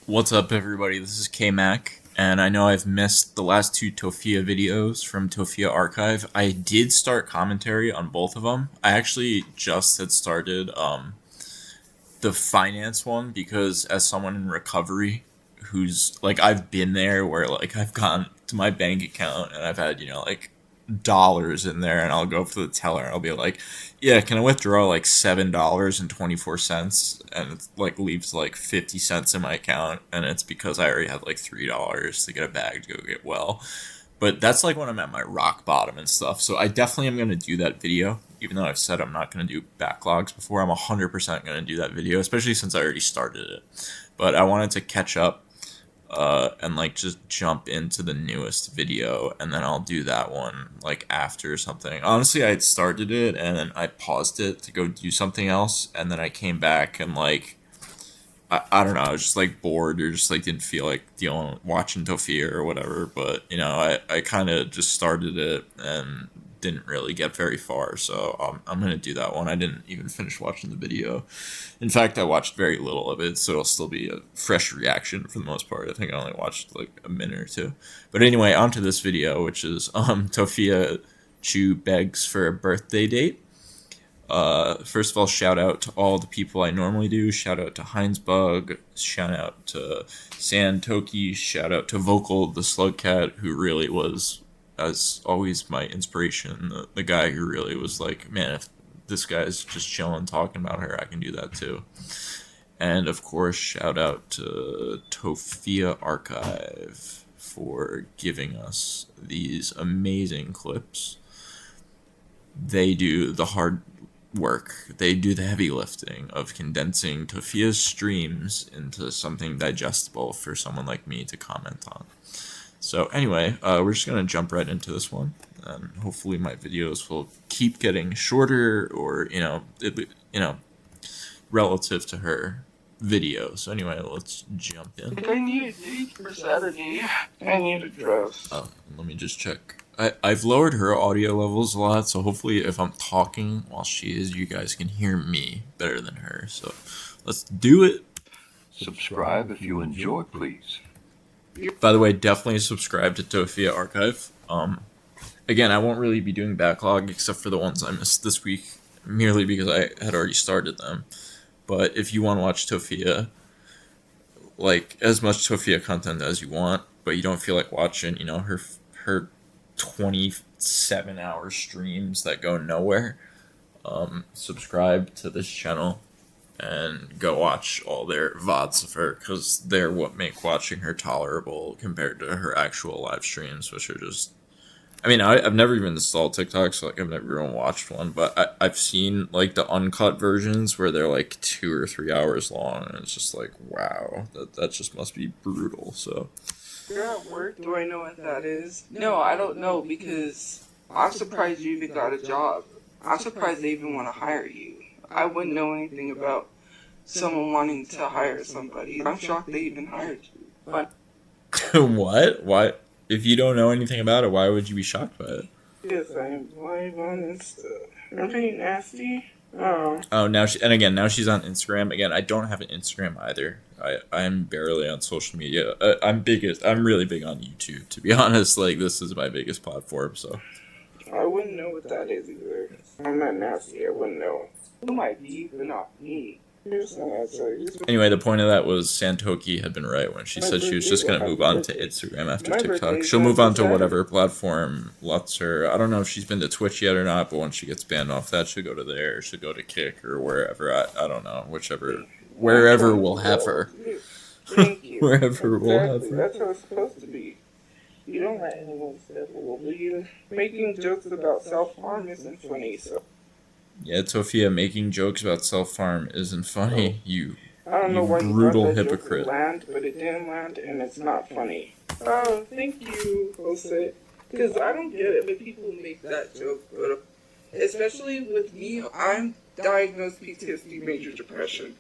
What's up, everybody? This is K-Mac, and I know I've missed the last two Tophia videos from Tophia Archive. I did start commentary on both of them. I actually just had started the finance one because as someone in recovery who's, like, I've been there where, like, I've gone to my bank account and I've had, like, dollars in there, and I'll go for the teller and I'll be like, yeah, can I withdraw like $7.24, and it like leaves like 50 cents in my account, and it's because I already had like $3 to get a bag to go get well. But that's like when I'm at my rock bottom and stuff. So I definitely am going to do that video, even though I've said I'm not going to do backlogs before. I'm 100% going to do that video, especially since I already started it. But I wanted to catch up and like just jump into the newest video, and then I'll do that one like after or something. Honestly, I had started it and then I paused it to go do something else, and then I came back and like I don't know, I was just like bored or just like didn't feel like watching Tophia or whatever. But I kind of just started it and didn't really get very far, so I'm gonna do that one. I didn't even finish watching the video. In fact, I watched very little of it, so it'll still be a fresh reaction for the most part. I think I only watched like a minute or two. But anyway, on to this video, which is Tophia Chu begs for a birthday date. First of all, shout out to all the people I normally do. Shout out to Heinzbug. Shout out to Santoki. Shout out to Vocal the Slug Cat, who really was, as always, my inspiration. The guy who really was like, man, if this guy's just chilling talking about her, I can do that too. And of course, shout out to Tophia Archive for giving us these amazing clips. They do the hard work. They do the heavy lifting of condensing Tophia's streams into something digestible for someone like me to comment on. So anyway, we're just going to jump right into this one, and hopefully my videos will keep getting shorter, or, relative to her video. So anyway, let's jump in. I need a date for Saturday. I need a dress. Let me just check. I've lowered her audio levels a lot, so hopefully if I'm talking while she is, you guys can hear me better than her. So let's do it. Subscribe if you enjoy, please. By the way, definitely subscribe to Tophia Archive. Again, I won't really be doing backlog except for the ones I missed this week, merely because I had already started them. But if you want to watch Tophia, like as much Tophia content as you want, but you don't feel like watching, her 27-hour streams that go nowhere, subscribe to this channel and go watch all their VODs of her, because they're what make watching her tolerable compared to her actual live streams, which are just... I mean, I've never even installed TikTok, so like I've never even watched one, but I've seen like the uncut versions where they're like 2 or 3 hours long, and it's just like, wow, that just must be brutal. So You're at work? Do I know what that is? No, I don't know, because I'm surprised you even got a job. I'm surprised they even want to hire you. I wouldn't know anything about someone wanting to hire somebody. I'm shocked they even hired you. But what? Why? If you don't know anything about it, why would you be shocked by it? yes, I am live on Insta. I'm pretty nasty. Oh. Oh, now she's on Instagram. Again, I don't have an Instagram either. I'm barely on social media. I'm really big on YouTube, to be honest. Like, this is my biggest platform, so. I wouldn't know what that is either. I'm not nasty, I wouldn't know. Who might be, but not me. Anyway, the point of that was Santoki had been right when she said she was just going to move on to Instagram after TikTok. She'll move on to whatever platform lets her. I don't know if she's been to Twitch yet or not, but once she gets banned off that, she'll go to there. She'll go to Kick or wherever. I don't know. Wherever we'll have her. Thank you. Wherever we'll have her. That's how it's supposed to be. You don't let anyone step over you. Making jokes about self-harm isn't funny, so... Yeah, Tophia, making jokes about self-harm isn't funny. You I don't know why brutal you thought that hypocrite. Joke would land, but it didn't land, and it's not funny. Oh, thank you, Jose. Because I don't get it when people make that joke, but especially with me, I'm diagnosed PTSD, major depression,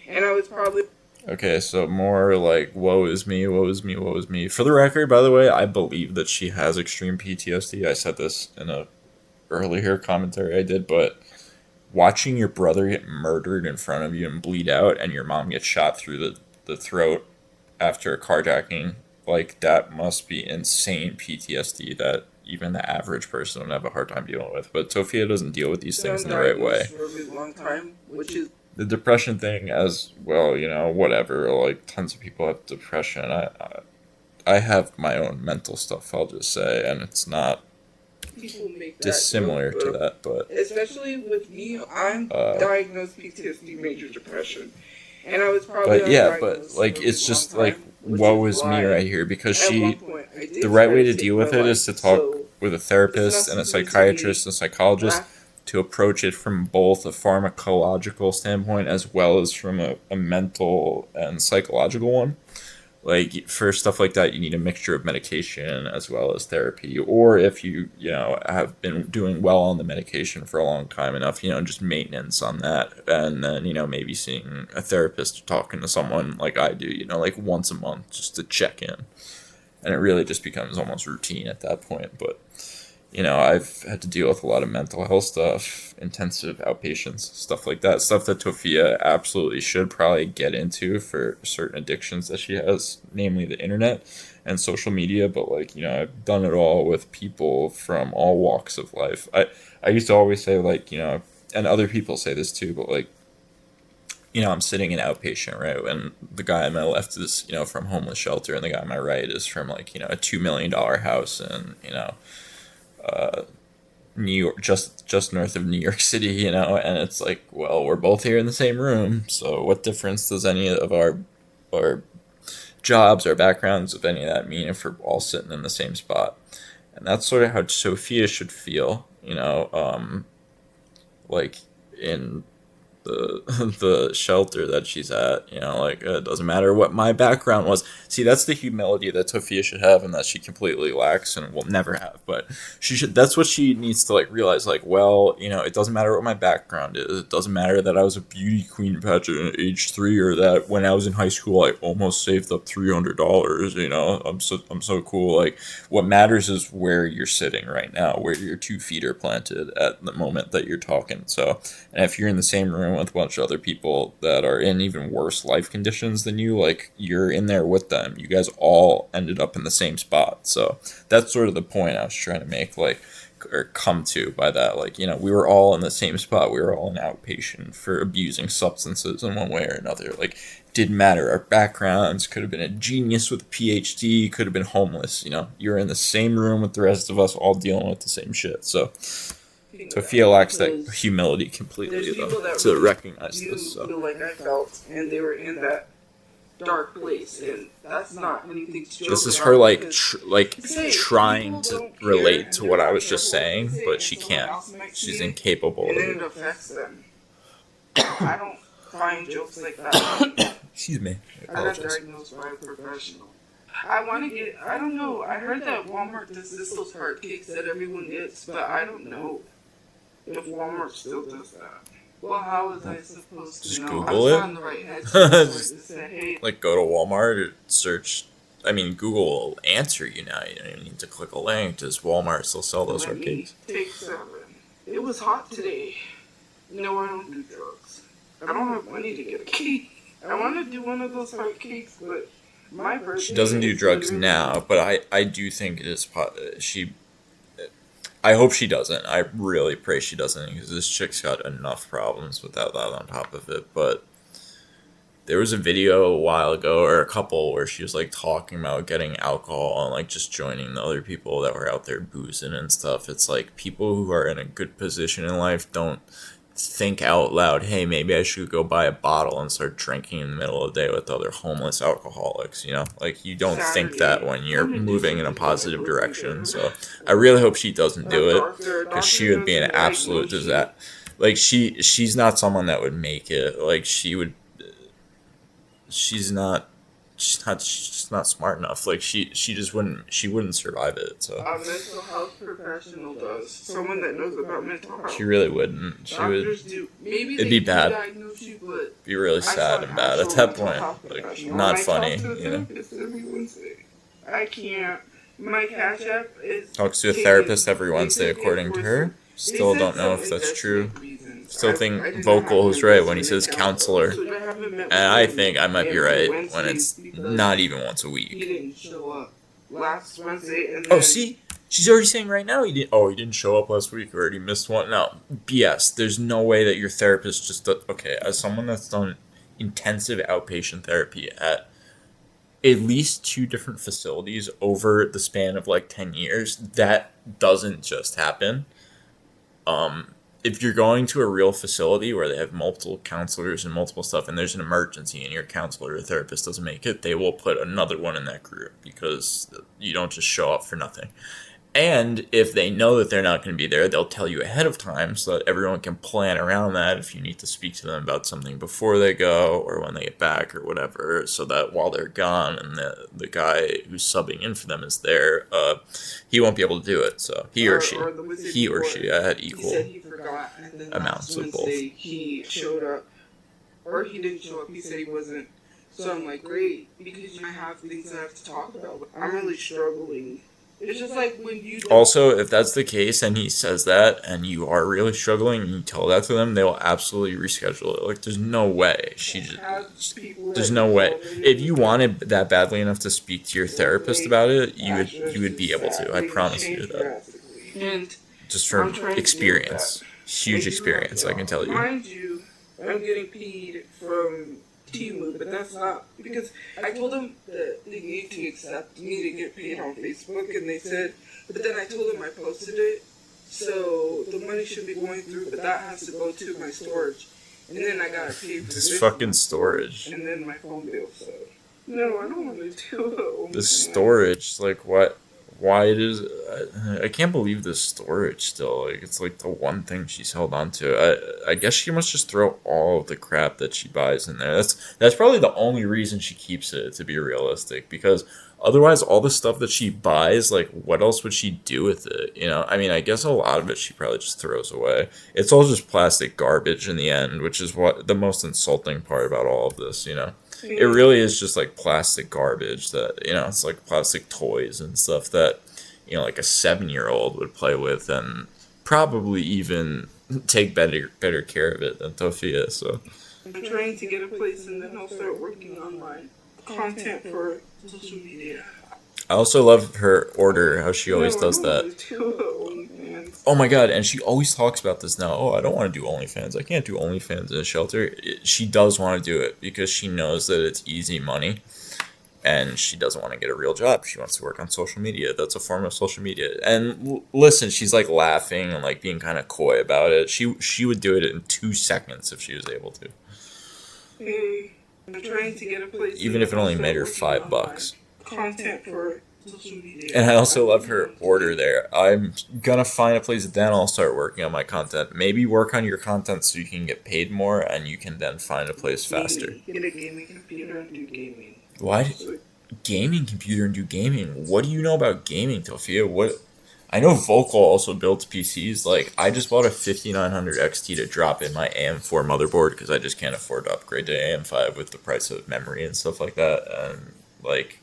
and I was probably... Okay, so more like, woe is me, woe is me, woe is me. For the record, by the way, I believe that she has extreme PTSD. I said this in a earlier commentary I did, but watching your brother get murdered in front of you and bleed out, and your mom get shot through the throat after a carjacking, like that must be insane PTSD that even the average person would have a hard time dealing with. But Tophia doesn't deal with these things in the right way. For a really long time, which is The depression thing, as well, whatever. Like tons of people have depression. I have my own mental stuff, I'll just say, and it's not people make that dissimilar joke, to that. But especially with me, I'm diagnosed PTSD, major depression, and I was probably but yeah, but like it's just like woe is me right here because the right way to deal with it is to talk with a therapist and a psychiatrist and a psychologist to approach it from both a pharmacological standpoint as well as from a mental and psychological one. Like for stuff like that, you need a mixture of medication as well as therapy. Or if you have been doing well on the medication for a long time enough, just maintenance on that, and then maybe seeing a therapist or talking to someone like I do, like once a month just to check in, and it really just becomes almost routine at that point. But I've had to deal with a lot of mental health stuff, intensive outpatients, stuff like that. Stuff that Tophia absolutely should probably get into for certain addictions that she has, namely the internet and social media. But I've done it all with people from all walks of life. I used to always say and other people say this too, but I'm sitting in outpatient, right? And the guy on my left is, from homeless shelter, and the guy on my right is from a $2 million house and, New York, just north of New York City, and it's like, well, we're both here in the same room, so what difference does any of our jobs, our backgrounds, of any of that mean if we're all sitting in the same spot? And that's sort of how Tophia should feel, like in the shelter that she's at, it doesn't matter what my background was. See, that's the humility that Tophia should have and that she completely lacks and will never have. But that's what she needs to realize, it doesn't matter what my background is. It doesn't matter that I was a beauty queen pageant at age 3, or that when I was in high school I almost saved up $300. I'm so cool. What matters is where you're sitting right now, where your 2 feet are planted at the moment that you're talking. So, and if you're in the same room with a bunch of other people that are in even worse life conditions than you, you're in there with them. You guys all ended up in the same spot. So that's sort of the point I was trying to make, or come to by that. We were all in the same spot. We were all in outpatient for abusing substances in one way or another. Didn't matter. Our backgrounds could have been a genius with a PhD, could have been homeless. You're in the same room with the rest of us all dealing with the same shit. So Tophia lacks that humility completely, though, to recognize this. So. Feel like I felt, and they were in that dark place, and that's not anything to joke This is about, her trying to relate to what I was just saying, but she can't. She's incapable of and it. it affects them. I don't find jokes like that. Excuse me. I I got apologize. diagnosed by a professional. I want to get, I don't know, I heard that Walmart does those heart cakes that everyone gets, but I don't know if Walmart still does that. Well, how was I supposed to Just know? Google I was it. not in the right headspace. Just- Say, hey, Go to Walmart and search. Google will answer you now. You don't even need to click a link. Does Walmart still sell those let me cakes? take 7. It was hot today. No, I don't do drugs. I don't have money to get a cake. I want to do one of those heart cakes, but my birthday. She doesn't do is drugs literally- now, but I do think it is. I hope she doesn't. I really pray she doesn't, because this chick's got enough problems without that on top of it. But there was a video a while ago, or a couple, where she was talking about getting alcohol and just joining the other people that were out there boozing and stuff. It's people who are in a good position in life don't think out loud, hey, maybe I should go buy a bottle and start drinking in the middle of the day with other homeless alcoholics, you don't think that when you're moving in a positive direction. So I really hope she doesn't do it, because she would be an absolute disaster. She's not someone that would make it. She's just not smart enough. She just wouldn't survive it. So A mental health professional does. Someone that knows about mental health. she really wouldn't. She would Doctors do. Maybe it'd they be do bad. diagnose you, but be really I saw sad an and bad at actual that mental point. health professional. Not When I funny, talk to a therapist every Wednesday. I can't. My Cash App is. Talks to a taken- therapist every they Wednesday, took it according to for her. some- Still they don't said know some if that's true. investment reasons. still I think did not have Vocal an is right when he investment says account. counselor. So I haven't met with And I him think I might be every right when Wednesday it's because not even once a he week. didn't show up last Wednesday, and Oh, then see? She's already saying right now he didn't. Oh, he didn't show up last week, or already missed one. No, BS. There's no way that your therapist just okay. As someone that's done intensive outpatient therapy at least 2 different facilities over the span of like 10 years, that doesn't just happen. If you're going to a real facility where they have multiple counselors and multiple stuff, and there's an emergency and your counselor or therapist doesn't make it, they will put another one in that group because you don't just show up for nothing. And if they know that they're not going to be there, they'll tell you ahead of time so that everyone can plan around that if you need to speak to them about something before they go or when they get back or whatever, so that while they're gone and the guy who's subbing in for them is there, he won't be able to do it. So he or she, I had he equal said he forgot, and then amounts last of both. Wednesday he showed up, or he didn't show up. He said he wasn't. So I'm like, great, because I have things I have to talk about. But I'm really struggling. It's just like when you don't Also, if that's the case and he says that and you are really struggling and you tell that to them, they will absolutely reschedule it. Like, there's no way. have people There's that no you way. call me If you wanted that badly enough to speak to your therapist about it, you would be able to. I promise you that. drastically. And Just I'm from trying to experience. do that. Huge experience, I can tell you. Mind you, I'm getting paid from Timu, but that's not because I told them that they need to accept me to get paid on Facebook, and they said, but then I told them I posted it, so the money should be going through, but that has to go to my storage, and then I gotta pay for This fucking month, storage. and then my phone bill. So no, I don't want to do it. The storage, like what? Why it is? I can't believe this storage still. Like it's like the one thing she's held on to. I guess she must just throw all of the crap that she buys in there. That's probably the only reason she keeps it, to be realistic, because otherwise all the stuff that she buys, like what else would she do with it? You know, I mean, I guess a lot of it she probably just throws away. It's all just plastic garbage in the end, which is what the most insulting part about all of this. You know. It really is just like plastic garbage that, you know, it's like plastic toys and stuff that, you know, like a 7-year-old would play with and probably even take better care of it than Tophia. So I'm trying to get a place, and then I'll start working on my content for social media. I also love her order, how she always does that. Oh my god, and she always talks about this now. Oh, I don't want to do OnlyFans. I can't do OnlyFans in a shelter. She does want to do it because she knows that it's easy money and she doesn't want to get a real job. She wants to work on social media. That's a form of social media. And listen, she's like laughing and like being kind of coy about it. She would do it in 2 seconds if she was able to. I'm trying to get a place. Even if it only made her $5. Content for social media. And I also love her order there. I'm gonna find a place, then I'll start working on my content. Maybe work on your content so you can get paid more and you can then find a place faster. Get a gaming computer and do gaming. Why? Gaming computer and do gaming? What do you know about gaming, Tophia? What? I know Vocal also builds PCs. Like, I just bought a 5900 XT to drop in my AM4 motherboard because I just can't afford to upgrade to AM5 with the price of memory and stuff like that. And, like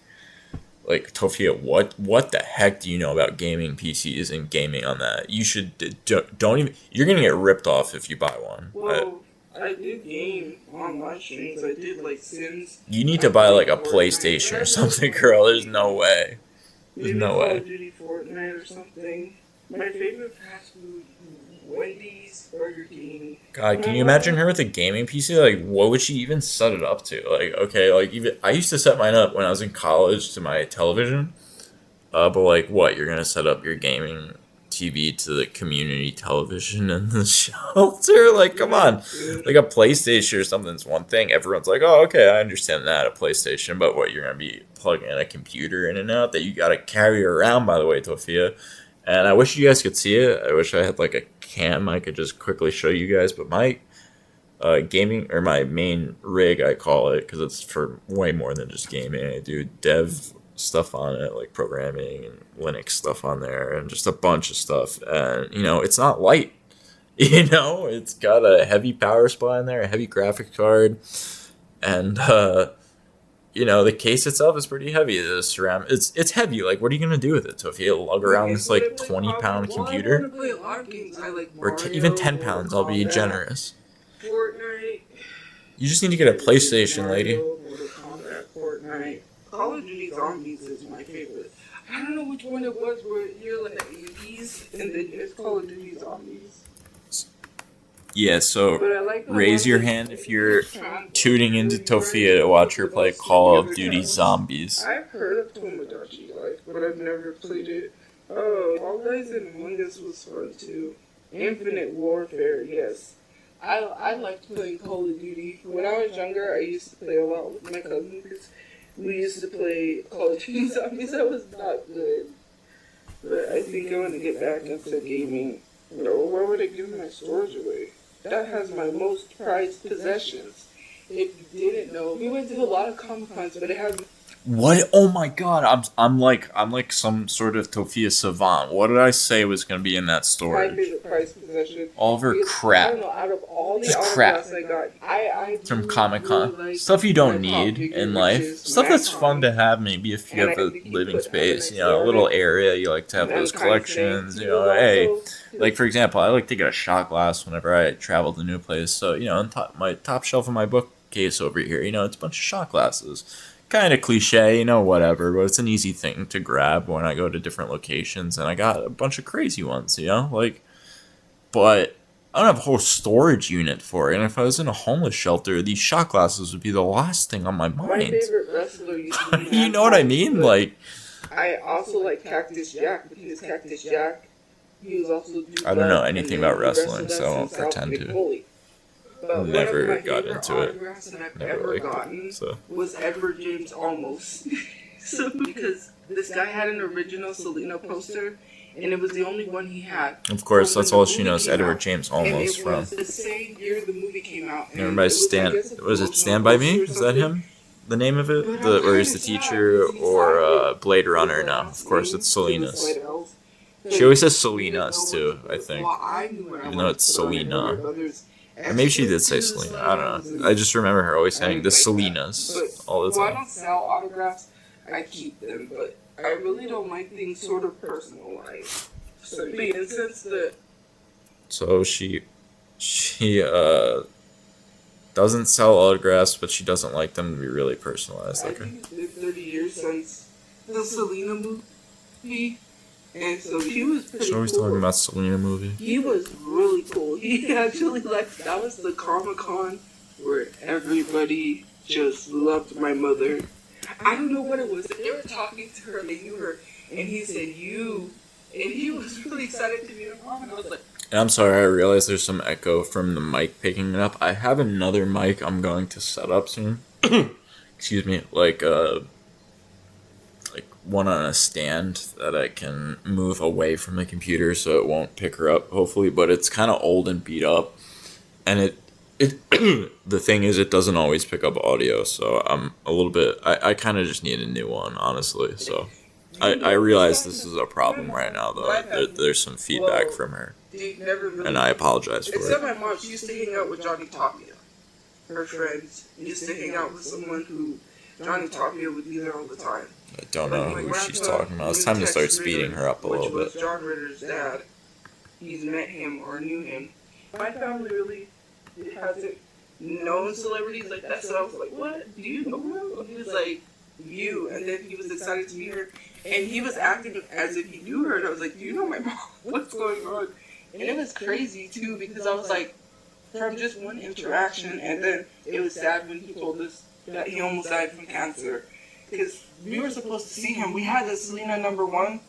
Tophia, what the heck do you know about gaming PCs and gaming on that? You should don't even. You're gonna get ripped off if you buy one. Well, I did game on my streams. I did like Sims. You need to buy like a PlayStation or something, girl. There's no way. There's Maybe no Call way. of Duty, Fortnite, or something. My favorite fast food: Wendy's, Burger King. God, can you imagine her with a gaming PC? Like, what would she even set it up to? Like, okay, like even I used to set mine up when I was in college to my television. But like, what? You're gonna set up your gaming TV to the community television in the shelter? Like, come on. Like a PlayStation or something's one thing. Everyone's like, oh, okay, I understand that, a PlayStation. But what? You're gonna be plugging in a computer in and out that you gotta carry around. By the way, Tophia. And I wish you guys could see it. I wish I had like a cam I could just quickly show you guys. But my gaming, or my main rig, I call it, because it's for way more than just gaming. I do dev stuff on it, like programming and Linux stuff on there, and just a bunch of stuff. And, you know, it's not light. You know, it's got a heavy power supply in there, a heavy graphics card. And, you know, the case itself is pretty heavy. The ceramic, it's heavy. Like, what are you gonna do with it? So if you lug around this like 20-pound computer, I want to play a lot of games. I like or Mario, even 10 pounds, I'll be Kombat, generous. Fortnite. You just need to get a PlayStation, lady. Mortal Kombat, Fortnite. Call of Duty Zombies is my favorite. I don't know which one it was where you're like 80s and then it's Call of Duty Zombies. Yeah, so But I like the raise one your that- hand if you're tuning into Tophia to watch her play Call of Duty Zombies. I've heard of Tomodachi Life, but I've never played it. Oh, All Guys and Among Us was fun too. Infinite Warfare, yes. I liked playing Call of Duty. When I was younger, I used to play a lot with my cousins because we used to play Call of Duty Zombies. That was not good. But I think I want to get back into gaming. No, why would I give my storage away? That has my most prized possessions. If you didn't know, we went to a lot of Comic Cons, but it has. What? Oh my God! I'm like some sort of Tophia savant. What did I say was gonna be in that My storage? favorite prized possession. All of her Because, I crap don't know, out of all the Just crap. autographs I got, I from do Comic-Con. really like Stuff you don't my pop need figure, in which life. is Stuff my that's comic. fun to have maybe if you And have I the think you living put- have a space, nice you know, a area. little area you like to have And those kind of collections, thing, you know, hey. also- Like, for example, I like to get a shot glass whenever I travel to a new place. So, you know, on my top shelf of my bookcase over here, you know, it's a bunch of shot glasses. Kind of cliche, you know, whatever, but it's an easy thing to grab when I go to different locations. And I got a bunch of crazy ones, you know, like, but I don't have a whole storage unit for it. And if I was in a homeless shelter, these shot glasses would be the last thing on my My mind. favorite wrestler used to be You know what I Mankind, mean? but Like, I also like Cactus Jack because Cactus Jack, he was also. I don't know Duke, anything and then about he wrestling, wrestled so I us in won't South pretend to. Foley. But Never one of my got favorite into it. autographs that I've Never ever liked gotten it. So. was Edward James Olmos. So because this guy had an original Selena poster, and it was the only one he had. Of course, So when that's the all she movie knows came Edward out, James and almost it from. was the same year the movie came out. and Remember, it was, I guess, a was it promotional Stand By Me? poster or Is that something. him? The name of it? But The I'm or is kinda the sad teacher because he or signed it Blade with Runner? the No, last of course name. it's It was Selena's. White Elves. She always says He didn't know Selena's what too. it I was. think, Well, I knew what I even though wanted it's to put on it. Selena. My brothers or maybe she did say Exodus Selena. I don't Selenas know. I just remember her always I saying the like that. Selenas But, all the well, I time. don't sell autographs. I keep them, but I really don't like things sort of personalized. So, and since the So she doesn't sell autographs, but she doesn't like them to be really personalized. I Okay. think it's been 30 years since the Selena movie, and so he was pretty She's always cool. talking about Selena movie. He was really cool. He actually that was the Comic Con where everybody just loved my mother. I don't know what it was. They were talking to her, they knew her, and he said, "You," and he was really excited to meet her mom, and I was like, And I'm sorry, I realize there's some echo from the mic picking it up. I have another mic I'm going to set up soon. Excuse me, like one on a stand that I can move away from the computer so it won't pick her up, hopefully. But it's kind of old and beat up, and it the thing is, it doesn't always pick up audio. So I'm a little bit. I kind of just need a new one, honestly. So I realize this is a problem right now, though. There's some feedback from her. "They never really." And I apologize for Except it. my mom, she used to hang out with Johnny Tophia. Her friends used to hang out with someone who Johnny Tophia would be there all the time. I don't know who she's talking about. It's time to start speeding her up a little Which was bit. John Ritter's dad. He's met him or knew him. My family really hasn't known celebrities like that, so I was like, "What? Do you know him?" He was like, "You," and then he was excited to meet her, and he was acting as if he knew her, and I was like, "Do you know my mom? What's going on?" And it was crazy too because I was like, from just one interaction, and then it was sad when he told us that he almost died from cancer. Because we were supposed to see him. We had the Selena #1.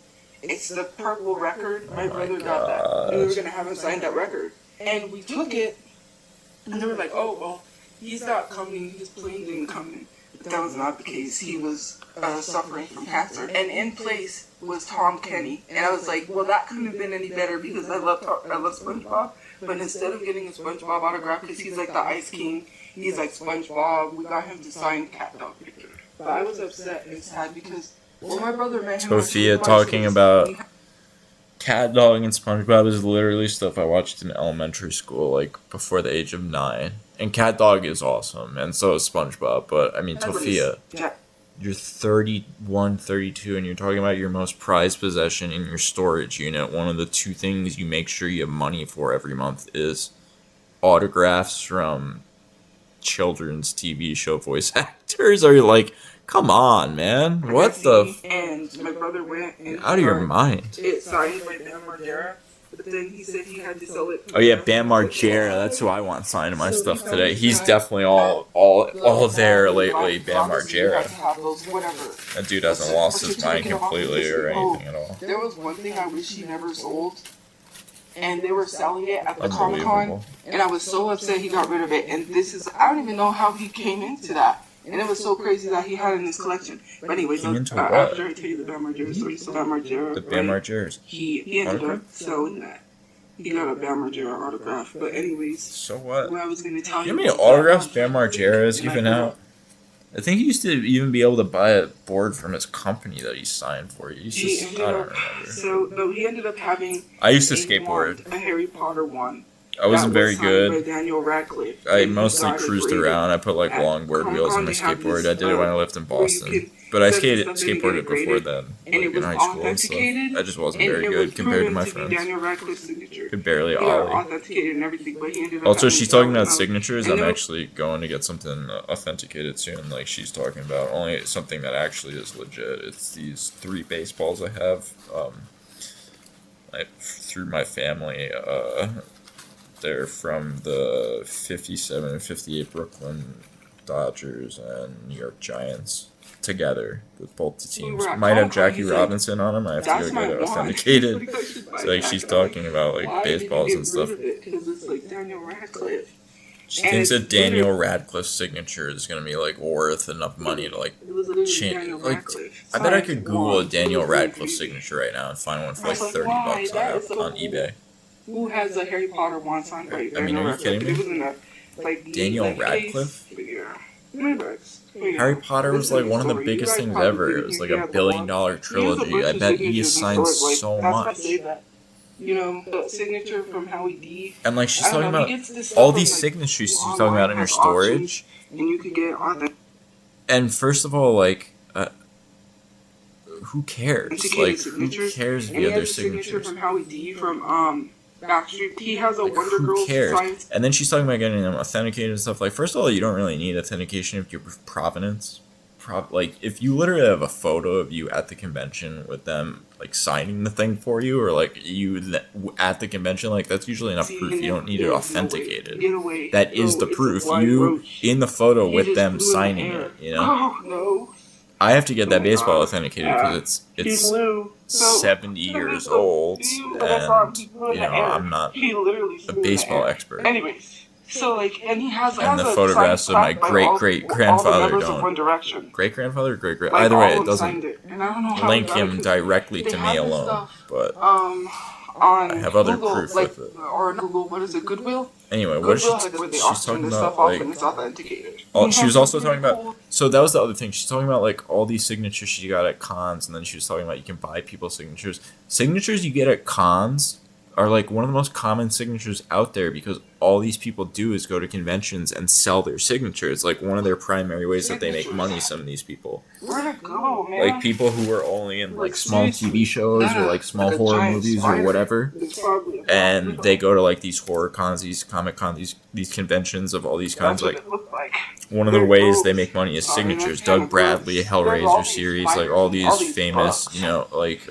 It's the purple record. My brother got that. And we were going to have him sign that record. And we took it, and they were like, "Oh, well, he's not coming. His plane didn't come in." But that was not the case. He was suffering from cancer. And in place was Tom Kenny. And I was like, well, that couldn't have been any better because I love SpongeBob. But instead of getting a SpongeBob autograph, because he's like the Ice King, he's like SpongeBob, we got him to sign Cat Dog picture. But I was upset and sad because, well, my brother met him. Tophia talking about Cat Dog and SpongeBob is literally stuff I watched in elementary school, like before the age of 9. And Cat Dog is awesome, and so is SpongeBob. But I mean, Tophia. you're 31, 32, and you're talking about your most prized possession in your storage unit. One of the two things you make sure you have money for every month is autographs from children's TV show voice actors. Are you like, come on, man? What the? And my brother went and Out of your mind. It signed by Bam Margera, but then he said he had to sell it. Oh yeah, Bam Margera. That's who I want signing my stuff today. He's definitely all there lately. Bam Margera. That dude hasn't lost his mind completely or anything at all. There was one thing I wish he never sold. And they were selling it at the Comic-Con, and I was so upset he got rid of it. And I don't even know how he came into that. And it was so crazy that he had it in his collection. But anyways, after I tell you the Bam Margera story, so Bam Margera, the Bam Margeras. He ended up selling that. He got a Bam Margera autograph. But anyways, so what? I was going to tell you. How many autographs Bam Margera is giving out? I think he used to even be able to buy a board from his company that he signed for. I don't remember. So, no, he ended up having. I used to skateboard. A Harry Potter one. I wasn't very good. By Daniel Radcliffe. I mostly cruised around. I put like longboard wheels on my skateboard. I did it when I lived in Boston. But I skateboarded before then, like in high school and stuff. I just wasn't very good compared to my friends. Could barely ollie. Also, she's talking about signatures. I'm actually going to get something authenticated soon. Like she's talking about only something that actually is legit. It's these 3 baseballs I have through my family. They're from the 57 and 58 Brooklyn Dodgers and New York Giants together with both the teams. Might have Jackie Robinson on them. I have to go get it authenticated. So like she's talking about like baseballs and stuff. She thinks that Daniel Radcliffe's signature is gonna be like worth enough money to like change. Like I bet I could Google a Daniel Radcliffe signature right now and find one for like $30 on eBay. Who has a Harry Potter wand signed by I mean, are you kidding me? Daniel Radcliffe? Harry Potter was like one of the biggest things ever. It was like $1 billion trilogy. I bet he has signed so much. You know, the signature from Howie D. And like she's talking about all these signatures she's talking about in her storage. And you could get it on the. And first of all, like, who cares? Like, who cares if you have their signatures? From Howie D from Backstreet. He has a like, Wonder Girl. Who cares? And then she's talking about getting them authenticated and stuff. Like, first of all, you don't really need authentication if you're provenance. Like, if you literally have a photo of you at the convention with them, like, signing the thing for you, or, like, you at the convention, like, that's usually enough proof. You don't need it authenticated. That is the proof. You, in the photo with them signing it, you know? Oh, no. I have to get that baseball authenticated because it's 70 years old, and, you know, I'm not a baseball expert. Anyways. So like, and he has and the photographs of my great-great-grandfather don't. Great-grandfather or great-great? Either way, it doesn't link him directly to me alone, but I have other proof with it. Or Google, what is it, Goodwill? Anyway, what is she's talking about, like, she was also talking about, so that was the other thing, she's talking about, like, all these signatures she got at cons, and then she was talking about you can buy people's signatures. Signatures you get at cons are like one of the most common signatures out there because all these people do is go to conventions and sell their signatures. Like one of their primary ways that they make money, some of these people. Where'd it go, man? Like people who are only in like small TV shows or like small horror movies or whatever. And they go to like these horror cons, these comic cons, these conventions of all these kinds. Like one of the ways they make money is signatures. Doug Bradley, Hellraiser series, like all these famous, you know, like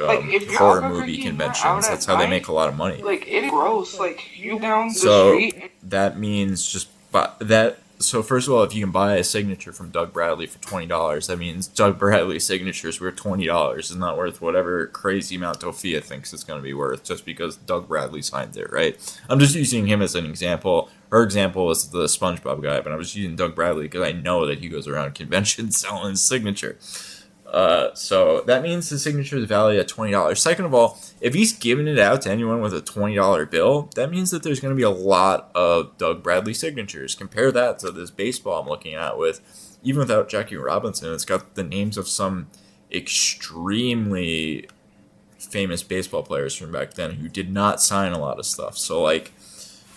horror movie conventions. That's how they make a lot of money. Like it's gross. Like you down the street. That means just that. So first of all, if you can buy a signature from Doug Bradley for $20, that means Doug Bradley's signature is worth $20. It's not worth whatever crazy amount Tophia thinks it's going to be worth just because Doug Bradley signed it, right? I'm just using him as an example. Her example was the SpongeBob guy, but I was using Doug Bradley because I know that he goes around conventions selling his signature. So that means the signature is valued at $20. Second of all, if he's giving it out to anyone with a $20 bill, that means that there's going to be a lot of Doug Bradley signatures. Compare that to this baseball I'm looking at with, even without Jackie Robinson, it's got the names of some extremely famous baseball players from back then who did not sign a lot of stuff. So like,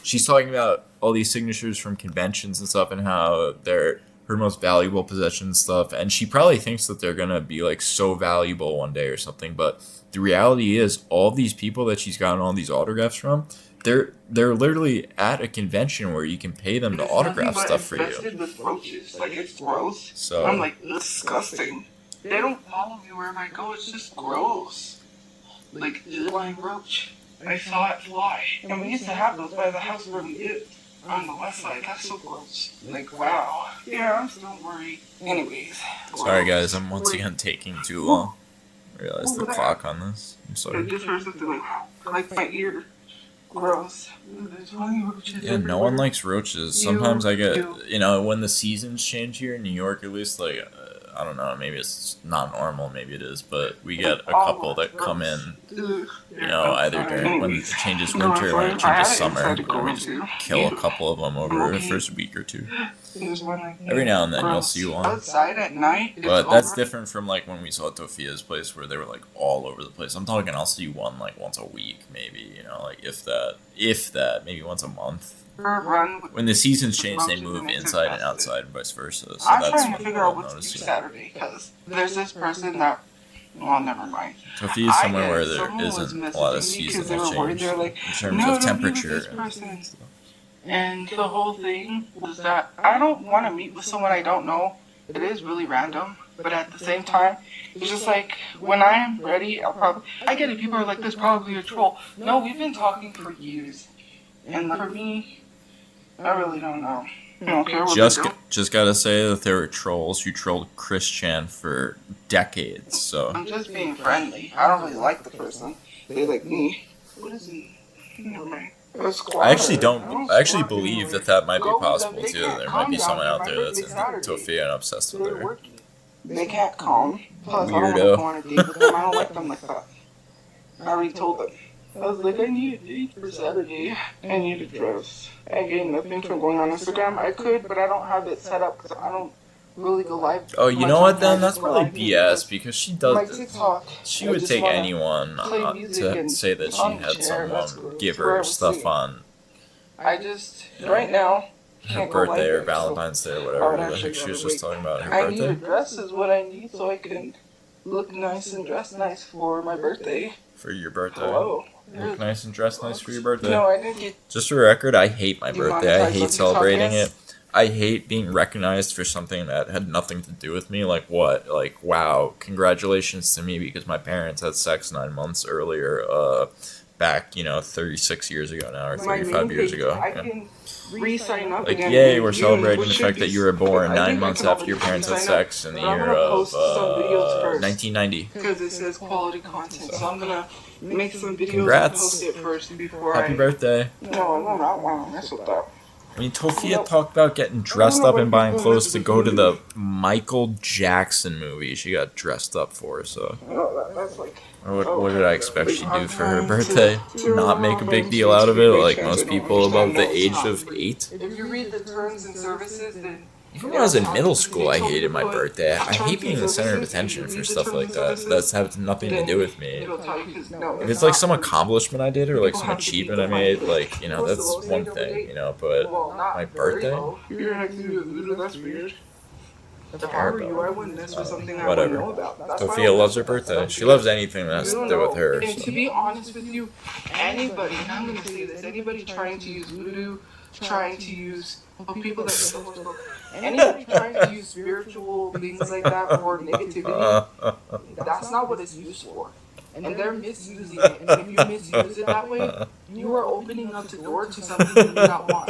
she's talking about all these signatures from conventions and stuff and how her her most valuable possession stuff, and she probably thinks that they're gonna be like so valuable one day or something. But the reality is, all of these people that she's gotten all these autographs from, they're literally at a convention where you can pay them to autograph stuff for you. With roaches. Like, it's gross. So I'm like, disgusting. They don't follow me wherever I go. It's just gross. Like, the flying roach. I saw it fly. And we used to have those by the house where we lived. On the west side. That's so gross. Like, wow. Yeah, I'm still worried. Anyways. sorry guys, I'm once again taking too long. I realized the clock on this. I'm sorry. It just hurts something like my ear. Gross. There's flying roaches. Yeah, no one likes roaches. Sometimes I get, when the seasons change here in New York, at least, like, I don't know, maybe it's not normal, maybe it is, but we get a couple that come in, either during when it changes winter or when it changes summer, and we just kill a couple of them over the first week or two. Every now and then you'll see one. Outside at night. But that's different from, like, when we saw Tophia's place where they were, like, all over the place. I'm talking I'll see one, like, once a week, maybe, like, if that, maybe once a month. When the seasons change, they move inside and outside and vice versa. So I'm that's trying to when figure out we'll what to do notice it. Saturday, because there's this person that... Well, never mind. Tophia is somewhere where there isn't a lot of seasonal change in terms of temperature. And the whole thing was that I don't want to meet with someone I don't know. It is really random, but at the same time, it's just like, when I'm ready, I get it, people are like, this probably a troll. No, we've been talking for years. And for me, I really don't know. I don't care what they do. Just gotta say that there were trolls who trolled Chris Chan for decades, so... I'm just being friendly. I don't really like the person. They like me. What is he? Never mind. I actually believe that might be possible too. There might be someone out there that's into Tophia and obsessed with her. They can't come. Plus, I Weirdo. don't want to date with them. I don't like them like that. I already told them. I was like, I need a date for Saturday. I need a dress. I get nothing from going on Instagram. I could, but I don't have it set up because I don't really go live. Oh, you know what then? That's probably BS because she Like does. TikTok. She would take anyone to say that she had someone give her stuff on I just, right now, her can't go birthday or live, Valentine's Day or I whatever would the actually heck she was rather just talking about her I need a birthday. dress is what I need so I can look nice and dress nice for my birthday. For your birthday. Hello. Look nice and dress nice for your birthday. No, I didn't get... Just for the record, I hate my birthday. I Demonetized on hate TikTok, celebrating yes? it. I hate being recognized for something that had nothing to do with me. Like what? Like, wow, congratulations to me because my parents had sex 9 months earlier, back, 36 years ago now, or 35 years ago. I Yeah. can re-sign up Like, again yay, in we're June, celebrating which the should fact that be- you were born I 9 think I months can after your already parents had sign up, sex in the but I'm year gonna of post some videos first. 1990. Because it says quality content, so I'm gonna make some videos Congrats. and post it first before Happy birthday. No, I don't want to mess with that. I mean, Tophia talked about getting dressed up and buying clothes to go to the Michael Jackson movie she got dressed up for, so... That's like... What did I expect she'd do for her birthday? Not make a big deal out of it, like most people above the age of 8? If you read the terms and services, then... Even when I was in middle school, I hated my birthday. I hate being the center of attention for stuff like that. That's has nothing to do with me. If it's like some accomplishment I did or like some achievement I made, like, that's one thing, but my birthday? You're next to voodoo, that's weird. If I were you, I wouldn't mess with something I Whatever. wouldn't know about. That's why I Sophia don't loves her mess with birthday. stuff She loves anything that has You to don't do with know. her. And So. to be honest with you, anybody, and I'm going to say this, anybody trying to use voodoo, trying to use people that anybody trying to use spiritual things like that for negativity, that's not what it's used for. And they're misusing it. And if you misuse it that way, you are opening up the door to something you do not want.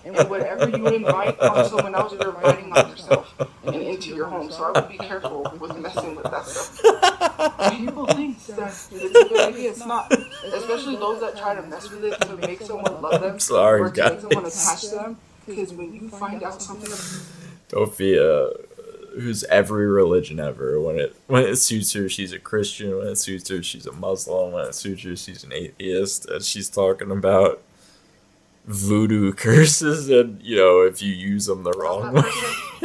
And whatever you invite on someone else, you're inviting on yourself and into your home. So I would be careful with messing with that stuff. People think that it's a good idea. It's not. Especially those that try to mess with it to make someone love them. Sorry, or to make someone guys. attach to them. Because when you find out something... Tophia, who's every religion ever. When it suits her, she's a Christian. When it suits her, she's a Muslim. When it suits her, she's an atheist. And she's talking about voodoo curses and, if you use them the wrong way.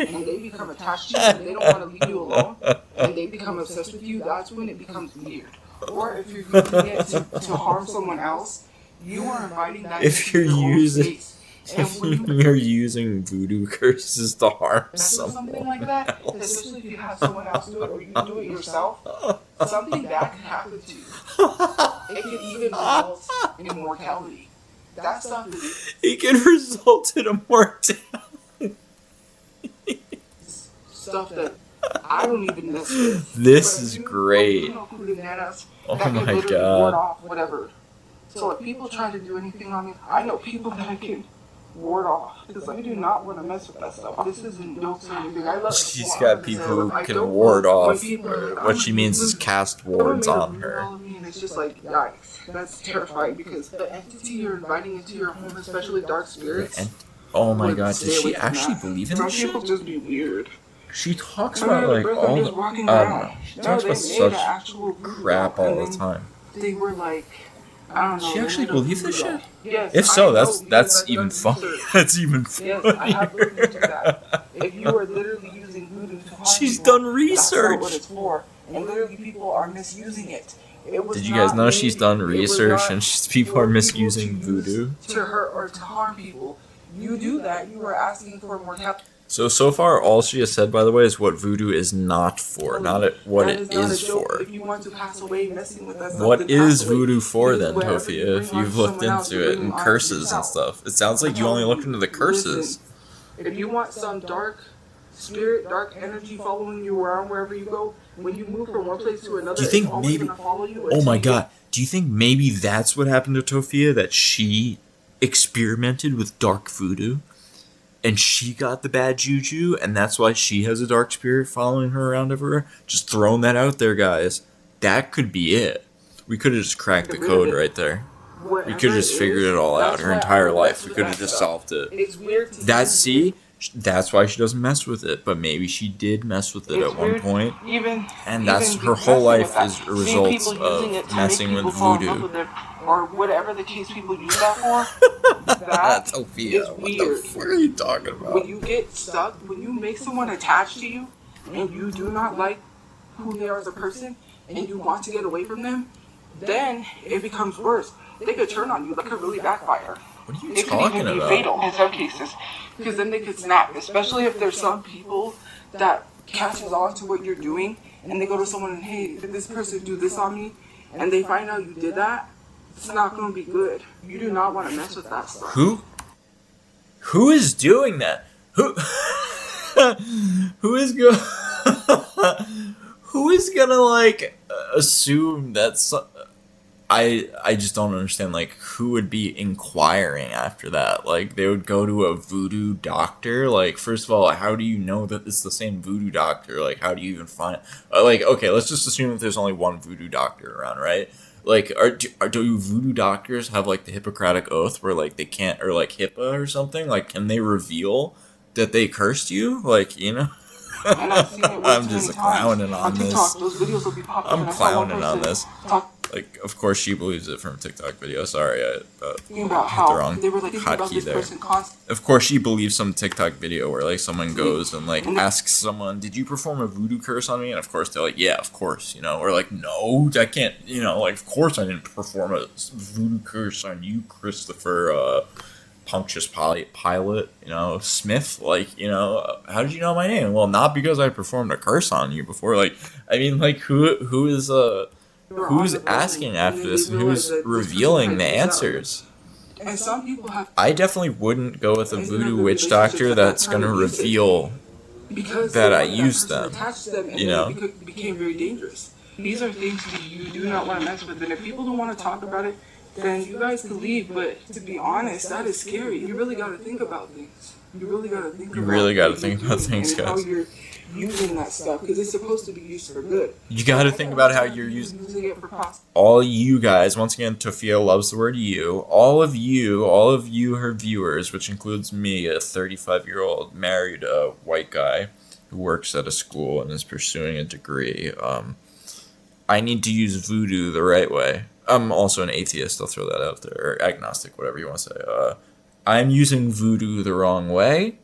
And they become attached to you and they don't want to leave you alone and they become obsessed with you, that's when it becomes weird. Or if you're using it to harm someone else, you are inviting that If into you're your own using- space. And when you You're using voodoo curses to harm do someone. something like that, especially if you have someone else do it or you do it yourself, something bad can happen to you. It can even result in mortality. That stuff is It can result in a mortality. stuff that I don't even mess with. This But is you- great. You know, bananas, Oh that can my literally God. ward off whatever. So if people try to do anything on me, I know people that I can ward off because I do not want to mess with that stuff. This isn't no or anything. I love. She's got people who I can don't ward love when off. people are like, What she means is cast someone wards made a on voodoo her. doll of me, and it's just like, yikes. That's terrifying because the entity you're inviting into your home, especially dark spirits. And oh my would God, stay does she away from actually that. believe in Some this people shit? just be weird. She talks Some about like people all just the walking I don't around. know. She No, talks they about made such an actual voodoo crap doll, all and the then time. They were like, I don't know. She actually they made a believes this voodoo shit? doll. Yes. If so, I know, that's because I've even done funny. research. That's even Yes, funny. I have looked into that. If you are literally using voodoo to harm She's people, done that's not what research. it's for. And literally people are misusing it. It was Did you guys not know made- she's done it was research not and people are for misusing people to use voodoo? to hurt or to harm people. You do that, you are asking for mortality. So far, all she has said, by the way, is what voodoo is not for, not what That it not a is joke. for. If you want to pass away messing with that stuff, What then is pass away. voodoo for Because then, whatever you Tophia, bring if on you've looked someone else, into you're it bringing and on curses and yourself. stuff? It sounds like you only looked into the curses. Listen, if you want some dark spirit, dark energy following you around wherever you go, when you move from one place to another, Do you think it's always maybe- gonna follow you Oh until my you God, do you think maybe that's what happened to Tophia? That she experimented with dark voodoo? And she got the bad juju, and that's why she has a dark spirit following her around everywhere. Just throwing that out there, guys. That could be it. We could have just cracked the code right there. We could have just figured it all out. Her entire life, we could have just solved it. It's weird to That, see, that's why she doesn't mess with it. But maybe she did mess with it It's at one weird, point. and that's her whole life is a result of messing with voodoo. Or whatever the case people use that for. That Tophia, is what the weird. fuck are you talking about? When you get stuck, when you make someone attached to you, and you do not like who they are as a person, and you want to get away from them, then it becomes worse. They could turn on you. That could really backfire. What are you It could talking even be about? fatal in some cases, because then they could snap. Especially if there's some people that catches on to what you're doing, and they go to someone and, hey, did this person do this on me? And they find out you did that. It's not going to be good. You do not want to mess with that stuff. Who is doing that? Who is who is gonna like assume that's I just don't understand, like, who would be inquiring after that? Like, they would go to a voodoo doctor? Like, first of all, how do you know that it's the same voodoo doctor? Like, how do you even find like, okay, let's just assume that there's only one voodoo doctor around, right? Like, do voodoo doctors have, like, the Hippocratic Oath where, like, they can't, or, like, HIPAA or something? Like, can they reveal that they cursed you? Like, you know? And I've seen it way I'm too just many times. clowning on TikTok, this. those videos will be popping. I'm and I saw one clowning on person this. talking Like, of course she believes it from a TikTok video. Sorry, I about hit the how wrong they were like thinking about hotkey this there. person constantly. Of course she believes some TikTok video where, like, someone goes and, like, asks someone, did you perform a voodoo curse on me? And of course they're like, yeah, of course, you know. Or like, no, I can't, you know, like, of course I didn't perform a voodoo curse on you, Christopher, Punctious Pilot, you know, Smith. Like, you know, how did you know my name? Well, not because I performed a curse on you before. Like, I mean, like, who's asking after this, and who's revealing the answers? And some people have I definitely wouldn't go with a voodoo witch doctor that's gonna reveal because that they I want used person them, attached to them, and you then know? it became very dangerous. These are things that you do not want to mess with, and if people don't want to talk about it, then you guys can leave. But to be honest, that is scary. You really got to think about things. You really got to think. You about really gotta what think you're about doing things, and how guys. you're using that stuff because it's supposed to be used for good. You gotta think about how you're using it for prosperity. all you guys. Once again, Tophia loves the word you. All of you, her viewers, which includes me, a 35-year-old married white guy who works at a school and is pursuing a degree. I need to use voodoo the right way. I'm also an atheist, I'll throw that out there, or agnostic, whatever you want to say. I'm using voodoo the wrong way.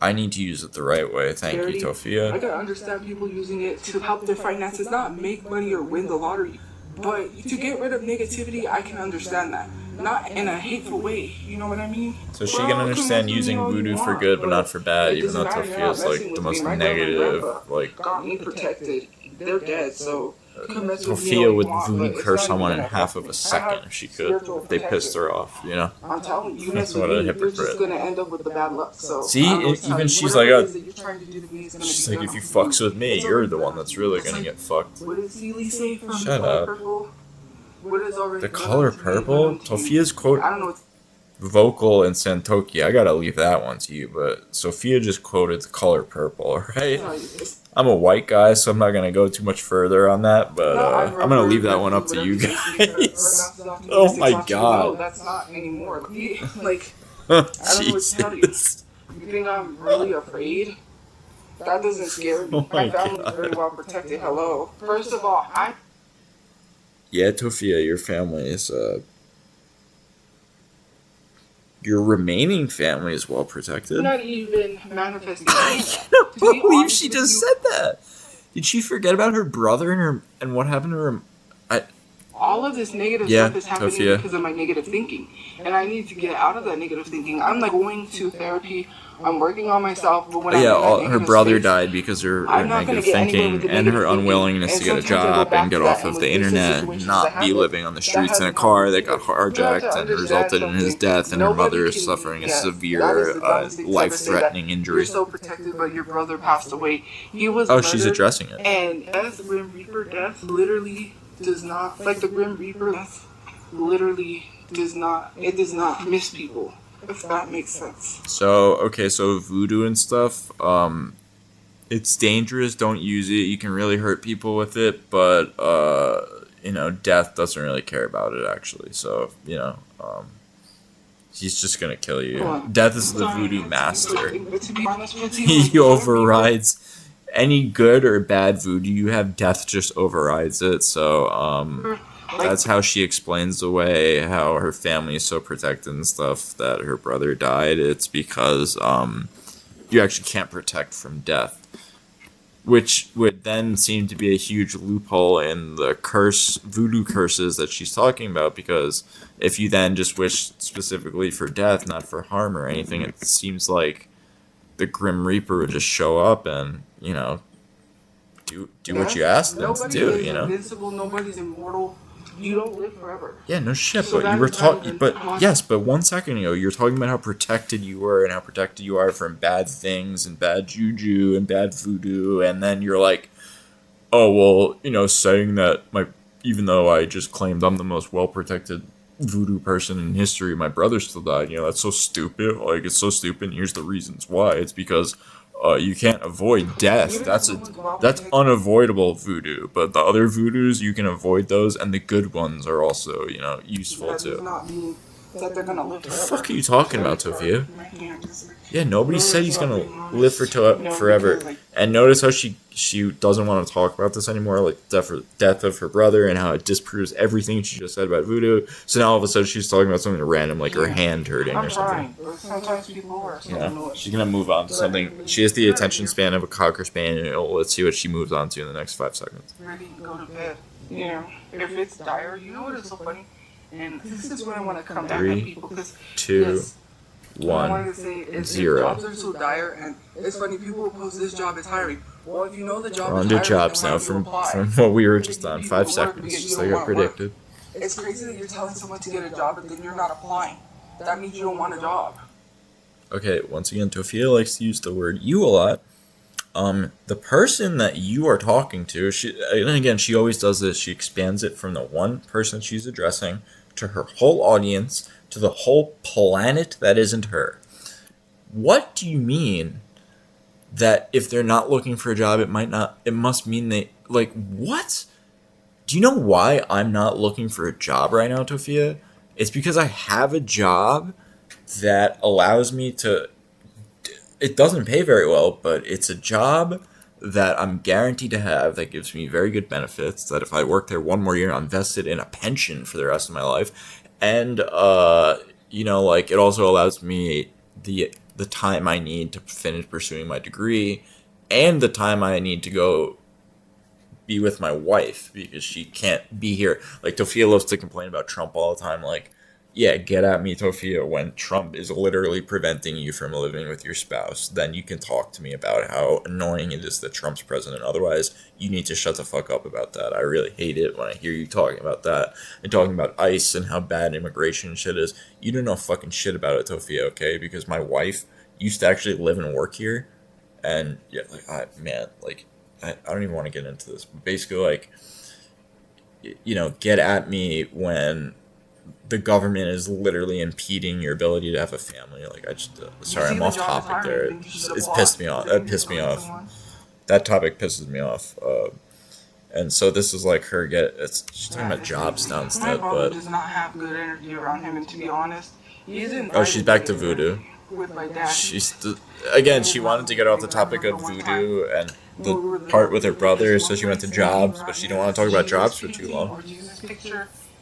I need to use it the right way. Thank you, I Tophia. gotta understand people using it to help their finances, not make money or win the lottery, but to get rid of negativity. I can understand that. not in a hateful way. You know what I mean? So she can understand using voodoo for good, but not for bad, even though Tophia is like the most negative, like. Got me protected. They're dead, so. Tophia would voodoo curse someone in half of a second if she could, if they pissed her off, you know? I'm telling you, That's what a hypocrite. you're just gonna end up with the bad luck. So see, even she's like, she's like, if you fucks with me, you're the one that's really gonna get fucked. What does Seeley say from Shut up. The color purple? Tophia's quote vocal in Santoki. I gotta leave that one to you, but Sophia just quoted the color purple, right? I'm a white guy, so I'm not gonna go too much further on that, but I'm gonna leave that one up to you guys. Oh my god. No, that's not anymore. Like, I don't know what to tell you. You think I'm really afraid? That doesn't scare me. Oh my my family's God. very well protected. Hello. First of all, Yeah, Tophia, your family is, your remaining family is well protected. I'm not even manifesting. I can't believe she just said that. Did she forget about her brother and what happened to her? All of this negative Yeah, stuff is happening Tophia. because of my negative thinking. And I need to get out of that negative thinking. I'm like going to therapy. I'm working on myself. But when I'm in that Her negative brother space, died because of her I'm not gonna negative get anywhere thinking with the and her negative thinking. unwillingness And to get a sometimes I go job back and get to off that, of and the with business internet and situations not that be happen, living on the that streets in a hasn't car that helped got me. You have carjacked to and understand resulted in his something. death and her Nobody mother can- suffering a yes, that is severe the dumbest thing to ever say, that life-threatening injury. You're so protected, but your brother passed away. He was Oh, she's murdered, addressing it. And death, Grim Reaper death, literally does not, like the Grim Reaper death, literally does not miss people, if that makes sense. So, okay, so voodoo and stuff, it's dangerous, don't use it, you can really hurt people with it, but, death doesn't really care about it, actually, so, he's just gonna kill you. Well, Death is the voodoo master. But to be honest with you, He overrides any good or bad voodoo you have, death just overrides it, so, that's how she explains away how her family is so protected and stuff that her brother died. It's because you actually can't protect from death, which would then seem to be a huge loophole in the voodoo curses that she's talking about, because if you then just wish specifically for death, not for harm or anything, it seems like the Grim Reaper would just show up and, do what you ask them to do, Nobody is invincible, nobody's immortal. You don't live forever. Yeah, no shit, So but you were that's not talking, even- but 1 second ago, you're talking about how protected you were and how protected you are from bad things and bad juju and bad voodoo, and then you're like, oh, well, saying that even though I just claimed I'm the most well-protected voodoo person in history, my brother still died, that's so stupid, like, it's so stupid, and here's the reasons why. It's because you can't avoid death. That's unavoidable voodoo. But the other voodoos, you can avoid those, and the good ones are also, useful That does too. not mean that they're gonna live The forever. fuck are you talking about, Tophia? Yeah, nobody said he's gonna live forever. And notice how she doesn't want to talk about this anymore, like death of her brother, and how it disproves everything she just said about voodoo. So now all of a sudden she's talking about something random, like her hand hurting or I'm something. trying. Sometimes people are. So I don't know what- She's gonna move on to something. She has the attention span of a cocker spaniel. Let's see what she moves on to in the next 5 seconds. Ready to go to bed. If it's dire, you know what is so funny? And this is what I want to come back at 3, people, because 2, I wanted 1. to say if 0. jobs are so dire, and it's funny, people will post this job is hiring. Well, if you know the job We're is on to hiring, jobs then why now do you from apply? what we were just Making on. people 5 work seconds, because just you like don't I wanna work. predicted. It's crazy that you're telling someone to get a job, but then you're not applying. That means you don't want a job. Okay, once again, Tophia likes to use the word "you" a lot. The person that you are talking to, and again, she always does this. She expands it from the one person she's addressing to her whole audience, to the whole planet that isn't her. What do you mean that if they're not looking for a job, it must mean they, like, what? Do you know why I'm not looking for a job right now, Tophia? It's because I have a job that allows me to, it doesn't pay very well, but it's a job that I'm guaranteed to have that gives me very good benefits, that if I work there one more year, I'm vested in a pension for the rest of my life. And, it also allows me the time I need to finish pursuing my degree, and the time I need to go be with my wife, because she can't be here. Like, Tophia loves to complain about Trump all the time, like, Yeah, get at me, Tophia, when Trump is literally preventing you from living with your spouse. Then you can talk to me about how annoying it is that Trump's president. Otherwise, you need to shut the fuck up about that. I really hate it when I hear you talking about that and talking about ICE and how bad immigration shit is. You don't know fucking shit about it, Tophia, okay? Because my wife used to actually live and work here. And, yeah, like, I don't even want to get into this. But basically, like, get at me when the government is literally impeding your ability to have a family. Like, sorry, I'm off topic there. It's pissed me off. That pissed me off. That topic pisses me off. And so this is like her she's talking about jobs now instead, My brother but does not have good energy around him, and to be honest, he's in. oh, she's back to voodoo. With my dad. Again, she wanted to get off the topic of voodoo and the part with her brother, so she went to jobs, but she didn't want to talk about jobs for too long.